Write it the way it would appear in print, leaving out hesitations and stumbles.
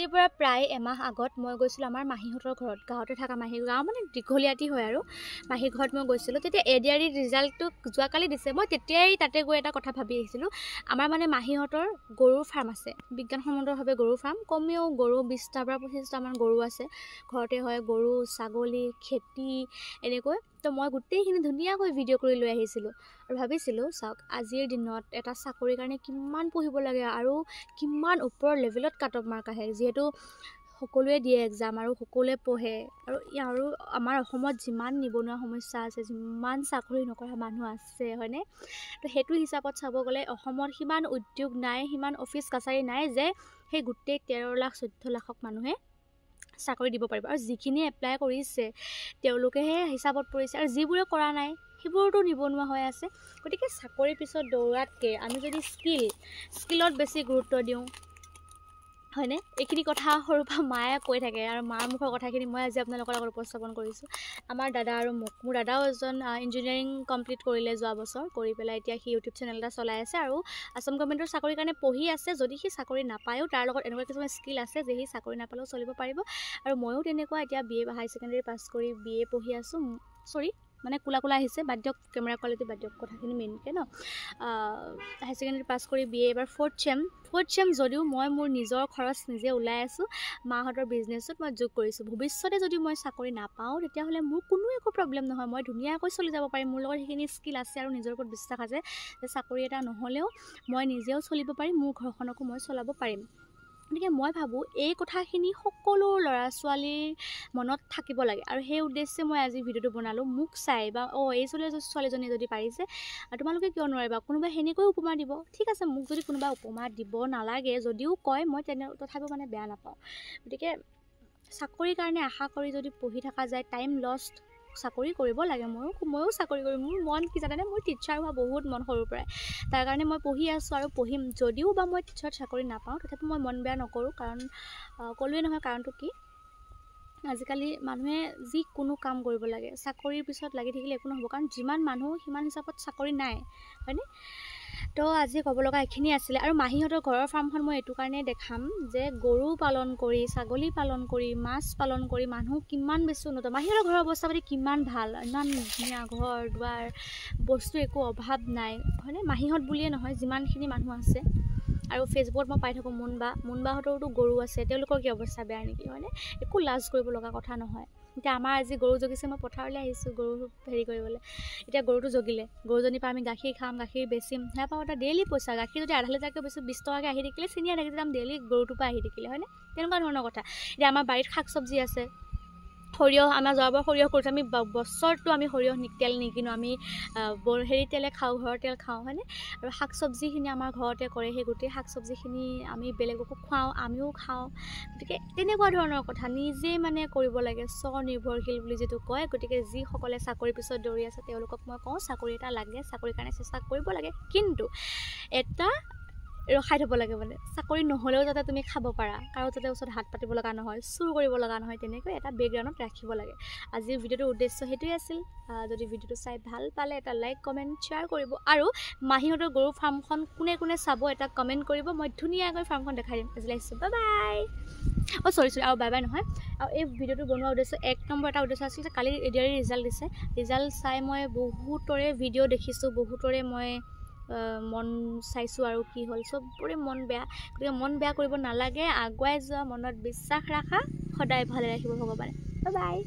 আজিৰ পৰা প্ৰায় এমাহ আগত মই গৈছিলোঁ আমাৰ মাহীহঁতৰ ঘৰত, গাঁৱতে থকা মাহী গাঁও মানে দীঘলীয়াতি হয় আৰু মাহী ঘৰত মই গৈছিলোঁ। তেতিয়া এডিআৰই ৰিজাল্টটো যোৱাকালি দিছে। মই তেতিয়াই তাতে গৈ এটা কথা ভাবি আহিছিলোঁ, আমাৰ মানে মাহীহঁতৰ গৰুৰ ফাৰ্ম আছে, বিজ্ঞানসন্মতভাৱে গৰুৰ ফাৰ্ম, কমেও গৰু 20টা পৰা 25টামান গৰু আছে, ঘৰতে হয় গৰু, ছাগলী, খেতি এনেকৈ। তো মই গোটেইখিনি ধুনীয়াকৈ ভিডিঅ' কৰি লৈ আহিছিলোঁ আৰু ভাবিছিলোঁ চাওক আজিৰ দিনত এটা চাকৰিৰ কাৰণে কিমান পঢ়িব লাগে আৰু কিমান ওপৰৰ লেভেলত কাট অফ মাৰ্ক আহে, যিহেতু সকলোৱে দিয়ে এক্সাম আৰু সকলোৱে পঢ়ে আৰু আমাৰ অসমত যিমান নিবনুৱা সমস্যা আছে, যিমান চাকৰি নকৰা মানুহ আছে হয়নে, তো সেইটো হিচাপত চাব গ'লে অসমত সিমান উদ্যোগ নাই, সিমান অফিচ কাছাৰী নাই যে সেই গোটেই 13 লাখ 14 লাখক মানুহে চাকৰি দিব পাৰিব। আৰু যিখিনিয়ে এপ্লাই কৰিছে তেওঁলোকেহে হিচাপত পৰিছে, আৰু যিবোৰে কৰা নাই সেইবোৰতো নিবনুৱা হৈ আছে। গতিকে চাকৰিৰ পিছত দৌৰাতকৈ আমি যদি স্কিলত বেছি গুৰুত্ব দিওঁ হয়নে, এইখিনি কথা সৰুৰ পৰা মায়ে কৈ থাকে আৰু মাৰ মুখৰ কথাখিনি মই আজি আপোনালোকৰ আগত উপস্থাপন কৰিছোঁ। আমাৰ দাদা আৰু মোৰ দাদাও এজন ইঞ্জিনিয়াৰিং কমপ্লিট কৰিলে যোৱা বছৰ, কৰি পেলাই এতিয়া সি ইউটিউব চেনেল এটা চলাই আছে আৰু আসাম গভৰ্ণমেণ্টৰ চাকৰিৰ কাৰণে পঢ়ি আছে। যদি সি চাকৰি নাপায়ও তাৰ লগত এনেকুৱা কিছুমান স্কিল আছে যে সি চাকৰি নাপালেও চলিব পাৰিব। আৰু ময়ো তেনেকুৱা এতিয়া BA হাই ছেকেণ্ডেৰী পাছ কৰি BA পঢ়ি আছোঁ। মানে কোলা আহিছে, বাদ দিয়ক কেমেৰা কোৱালিটি বাদ দিয়ক, কথাখিনি মেইনকৈ ন। হাই ছেকেণ্ডেৰী পাছ কৰি BA এবাৰ ফ'ৰ্থ চেম যদিও মই মোৰ নিজৰ খৰচ নিজে ওলাই আছোঁ, মাহঁতৰ বিজনেছত মই যোগ কৰিছোঁ। ভৱিষ্যতে যদি মই চাকৰি নাপাওঁ তেতিয়াহ'লে মোৰ কোনো একো প্ৰব্লেম নহয়, মই ধুনীয়াকৈ চলি যাব পাৰিম। মোৰ লগত সেইখিনি স্কিল আছে আৰু নিজৰ ওপৰত বিশ্বাস আছে যে চাকৰি এটা নহ'লেও মই নিজেও চলিব পাৰিম, মোৰ ঘৰখনকো মই চলাব পাৰিম। গতিকে মই ভাবোঁ এই কথাখিনি সকলো ল'ৰা ছোৱালীৰ মনত থাকিব লাগে আৰু সেই উদ্দেশ্যে মই আজি ভিডিঅ'টো বনালোঁ। মোক চাই বা এই ছোৱালীজনী যদি পাৰিছে তোমালোকে কিয় নোৱাৰিবা, কোনোবাই সেনেকৈ উপমা দিব, ঠিক আছে। মোক যদি কোনোবা উপমা দিব নালাগে যদিও কয় মই তথাপিও মানে বেয়া নাপাওঁ। গতিকে চাকৰিৰ কাৰণে আশা কৰি যদি পঢ়ি থকা যায়, টাইম লষ্ট, চাকৰি কৰিব লাগে। ময়ো চাকৰি কৰিম, মোৰ মন কি জানেনে, মোৰ টিচাৰ হোৱা বহুত মন সৰুৰ পৰাই, তাৰ কাৰণে মই পঢ়ি আছোঁ আৰু পঢ়িম। যদিও বা মই টিচাৰত চাকৰি নাপাওঁ তথাপি মই মন বেয়া নকৰোঁ, কাৰণ ক'লোৱে নহয় কাৰণটো কি, আজিকালি মানুহে যিকোনো কাম কৰিব লাগে, চাকৰিৰ পিছত লাগি থাকিলে একো নহ'ব, কাৰণ যিমান মানুহ সিমান হিচাপত চাকৰি নাই হয়নে। তো আজি ক'ব লগা এইখিনি আছিলে। আৰু মাহীহঁতৰ ঘৰৰ ফাৰ্মখন মই এইটো কাৰণেই দেখাম যে গৰু পালন কৰি, ছাগলী পালন কৰি, মাছ পালন কৰি মানুহ কিমান বেছি উন্নত। মাহীহঁতৰ ঘৰৰ অৱস্থা পাতি কিমান ভাল, ইমান ধুনীয়া ঘৰ দুৱাৰ, বস্তু একো অভাৱ নাই হয়নে। মাহীহঁত বুলিয়ে নহয় যিমানখিনি মানুহ আছে, আৰু ফেচবুকত মই পাই থাকোঁ মুনবাহঁতৰতো গৰু আছে, তেওঁলোকৰ কি অৱস্থা বেয়া নেকি হয়নে। একো লাজ কৰিব লগা কথা নহয়। এতিয়া আমাৰ আজি গৰু জগিছে, মই পথাৰলৈ আহিছোঁ গৰু হেৰি কৰিবলৈ। এতিয়া গৰুটো জগিলে, গৰুজনীৰ পৰা আমি গাখীৰ খাম, গাখীৰ বেচিম, সেয়া পাওঁ এটা ডেইলি পইচা। গাখীৰ যদি আধা লিটাৰকৈ বেচোঁ 20 টকাকৈ আহি থাকিলে, চিনি আধা কেজি দাম ডেইলি গৰুটোৰ পৰা আহি থাকিলে হয়নে, তেনেকুৱা ধৰণৰ কথা। এতিয়া আমাৰ বাৰীত শাক চব্জি আছে, সৰিয়হ, আমাৰ যোৱাবাৰ সৰিয়হ কৰিছোঁ, আমি বছৰটো আমি সৰিয়হ তেল নিকিনো, আমি তেলে খাওঁ, ঘৰৰ তেল খাওঁ হয়নে। আৰু শাক চব্জিখিনি আমাৰ ঘৰতে কৰে, সেই গোটেই শাক চব্জিখিনি আমি বেলেগকো খুৱাওঁ, আমিও খাওঁ। গতিকে তেনেকুৱা ধৰণৰ কথা, নিজে মানে কৰিব লাগে, স্বনিৰ্ভৰশীল বুলি যিটো কয়। গতিকে যিসকলে চাকৰিৰ পিছত দৌৰি আছে তেওঁলোকক মই কওঁ চাকৰি এটা লাগে, চাকৰিৰ কাৰণে চেষ্টা কৰিব লাগে, কিন্তু এটা ৰখাই থ'ব লাগে, মানে চাকৰি নহ'লেও যাতে তুমি খাব পাৰা, কাৰো যাতে ওচৰত হাত পাতিব লগা নহয়, চুৰ কৰিব লগা নহয়, তেনেকৈ এটা বেকগ্ৰাউণ্ডত ৰাখিব লাগে। আজিৰ ভিডিঅ'টোৰ উদ্দেশ্য সেইটোৱে আছিল। যদি ভিডিঅ'টো চাই ভাল পালে এটা লাইক কমেণ্ট শ্বেয়াৰ কৰিব, আৰু মাহীহঁতৰ গৰু ফাৰ্মখন কোনে চাব এটা কমেণ্ট কৰিব, মই ধুনীয়াকৈ ফাৰ্মখন দেখাই দিম। আজিলৈ আহিছোঁ, বাই বাই। চৰি আৰু বাই বাই নহয়, আৰু এই ভিডিঅ'টো বনোৱাৰ উদ্দেশ্য 1 নম্বৰ এটা উদ্দেশ্য আছিল যে কালি এডিআৰই ৰিজাল্ট দিছে, ৰিজাল্ট চাই মই বহুতৰে ভিডিঅ' দেখিছোঁ, বহুতৰে মই মন চাইছোঁ আৰু কি হ'ল, চবৰে মন বেয়া। গতিকে মন বেয়া কৰিব নালাগে, আগুৱাই যোৱা, মনত বিশ্বাস ৰাখা, সদায় ভালে ৰাখিব ভগৱানে। Bye bye.